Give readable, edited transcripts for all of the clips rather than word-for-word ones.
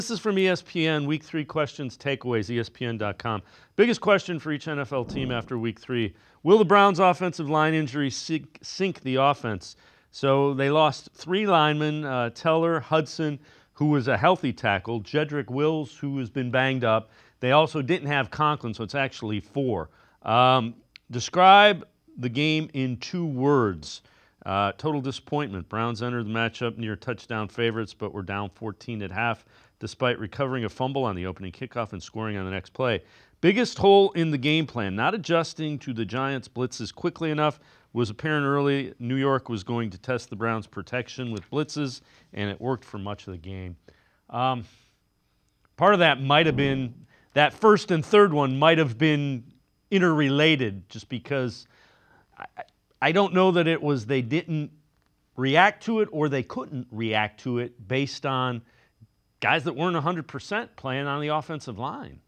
This is from ESPN, Week 3 questions, takeaways, ESPN.com. Biggest question for each NFL team after Week 3. Will the Browns' offensive line injury sink the offense? So they lost 3 linemen, Teller, Hudson, who was a healthy tackle, Jedrick Wills, who has been banged up. They also didn't have Conklin, so it's actually 4. Describe the game in 2 words. Total disappointment. Browns entered the matchup near touchdown favorites, but were down 14 at half, despite recovering a fumble on the opening kickoff and scoring on the next play. Biggest hole in the game plan, not adjusting to the Giants' blitzes quickly enough, was apparent early. New York was going to test the Browns' protection with blitzes, and it worked for much of the game. Part of that might have been that first and third one might have been interrelated, just because I don't know that it was they didn't react to it or they couldn't react to it based on guys that weren't 100% playing on the offensive line.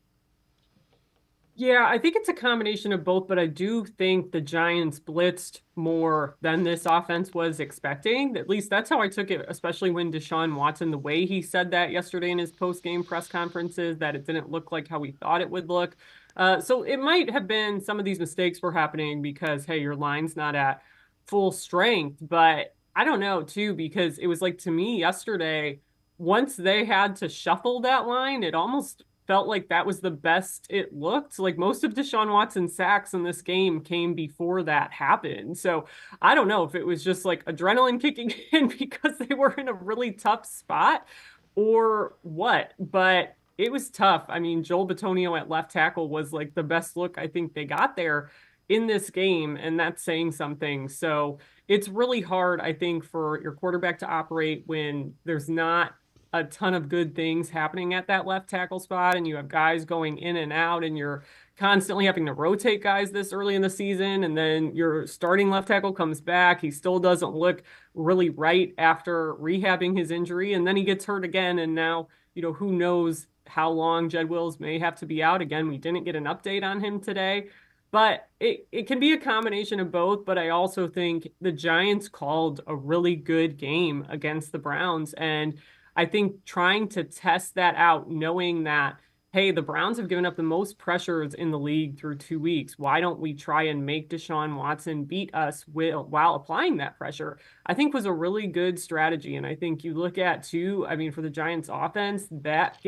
Yeah, I think it's a combination of both, but I do think the Giants blitzed more than this offense was expecting. At least that's how I took it, especially when Deshaun Watson, the way he said that yesterday in his post-game press conferences, that it didn't look like how we thought it would look. So it might have been some of these mistakes were happening because, hey, your line's not at full strength. But I don't know, too, because it was like to me yesterday, once they had to shuffle that line, it almost felt like that was the best it looked. Like most of Deshaun Watson's sacks in this game came before that happened. So I don't know if it was just like adrenaline kicking in because they were in a really tough spot or what, but it was tough. I mean, Joel Bitonio at left tackle was like the best look I think they got there in this game, and that's saying something. So it's really hard, I think, for your quarterback to operate when there's not a ton of good things happening at that left tackle spot, and you have guys going in and out, and you're constantly having to rotate guys this early in the season. And then your starting left tackle comes back. He still doesn't look really right after rehabbing his injury, and then he gets hurt again. And now, who knows how long Jed Wills may have to be out again. We didn't get an update on him today. But it can be a combination of both. But I also think the Giants called a really good game against the Browns. And I think trying to test that out, knowing that, hey, the Browns have given up the most pressures in the league through 2 weeks. Why don't we try and make Deshaun Watson beat us while applying that pressure? I think was a really good strategy. And I think you look at too, I mean, for the Giants offense, that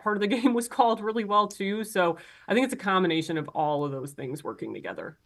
part of the game was called really well too. So I think it's a combination of all of those things working together.